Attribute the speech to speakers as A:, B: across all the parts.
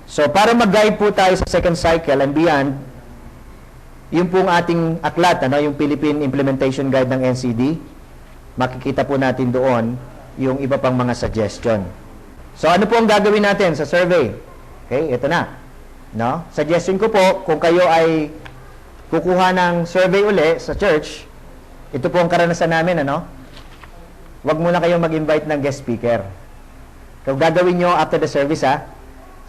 A: So, para mag-guide po tayo sa second cycle and beyond, yung pong ating aklat, yung Philippine Implementation Guide ng NCD, makikita po natin doon yung iba pang mga suggestion. So, ano po ang gagawin natin sa survey? Okay, ito na. Suggestion ko po, kung kayo ay kukuha ng survey uli sa church, ito po ang karanasan namin, Huwag muna kayong mag-invite ng guest speaker. Kung gagawin nyo after the service,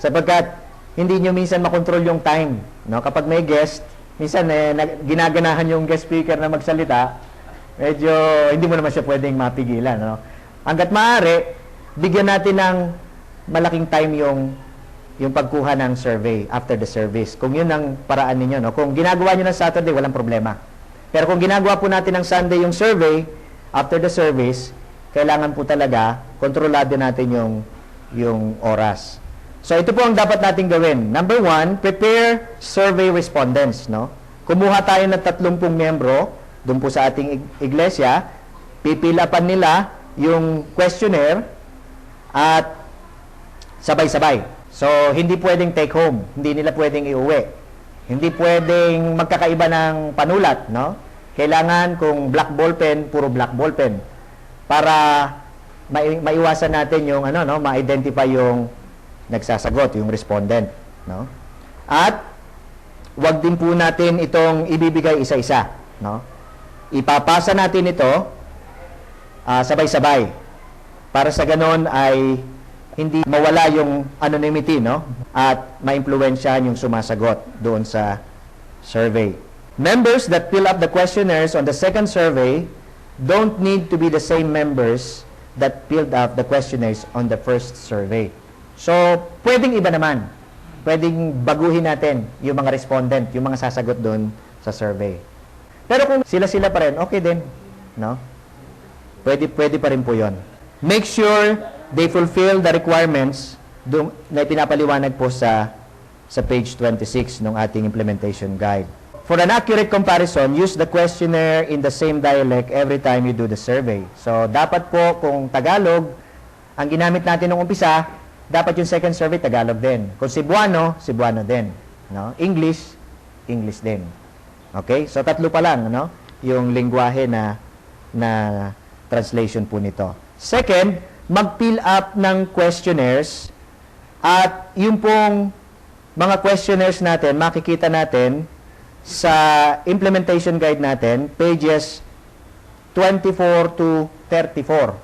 A: sapagkat hindi nyo minsan makontrol yung time. Kapag may guest, minsan ginaganahan yung guest speaker na magsalita, medyo hindi mo naman siya pwedeng mapigilan. Hanggat maaari, bigyan natin ng malaking time yung pagkuha ng survey after the service. Kung yun ang paraan ninyo. Kung ginagawa nyo ng Saturday, walang problema. Pero kung ginagawa po natin ng Sunday yung survey, after the service, kailangan po talaga kontrolado natin yung oras. So, ito po ang dapat natin gawin. Number 1, prepare survey respondents. Kumuha tayo ng 30 miyembro doon po sa ating iglesia, pipilapan nila yung questionnaire at sabay-sabay. So, hindi pwedeng take home. Hindi nila pwedeng iuwi. Hindi pwedeng magkakaiba ng panulat. Kailangan kung black ball pen, puro black ball pen. Para maiwasan natin yung ma-identify yung nagsasagot, yung respondent, At wag din po natin itong ibibigay isa-isa, Ipapasa natin ito sabay-sabay para sa ganon ay hindi mawala yung anonymity, At maimpluwensyahan yung sumasagot doon sa survey. Members that fill up the questionnaires on the second survey don't need to be the same members that filled up the questionnaires on the first survey. So, pwedeng iba naman. Pwedeng baguhin natin yung mga respondent, yung mga sasagot doon sa survey. Pero kung sila-sila pa rin, okay din. Pwede pa rin po yun. Make sure they fulfill the requirements na pinapaliwanag po sa page 26 ng ating implementation guide. For an accurate comparison, use the questionnaire in the same dialect every time you do the survey. So, dapat po kung Tagalog, ang ginamit natin nung umpisa, dapat yung second survey Tagalog din. Kung Cebuano, Cebuano din. English, English din. Okay? So, 3 pa lang, yung lingwahe na translation po nito. Second, mag-fill up ng questionnaires at yung pong mga questionnaires natin, makikita natin sa implementation guide natin, pages 24 to 34,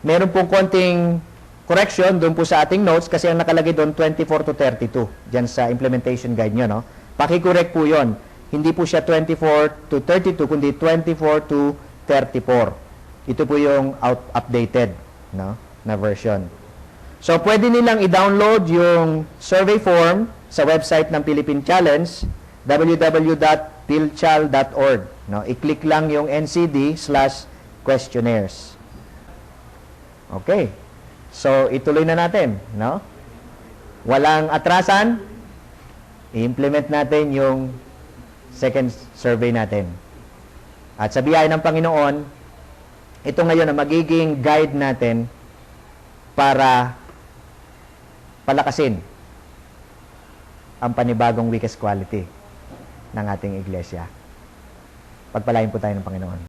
A: Meron pong konting correction doon po sa ating notes kasi ang nakalagay doon 24 to 32 diyan sa implementation guide nyo, Paki-correct po 'yon. Hindi po siya 24 to 32 kundi 24 to 34. Ito po yung updated, na version. So pwede nilang i-download yung survey form sa website ng Philippine Challenge, www.philchal.org. I-click lang yung NCD/questionnaires. Okay. So, ituloy na natin. Walang atrasan. I-implement natin yung second survey natin. At sa biyaya ng Panginoon, ito ngayon na magiging guide natin para palakasin ang panibagong weakest quality ng ating iglesia. Pagpalain po tayo ng Panginoon.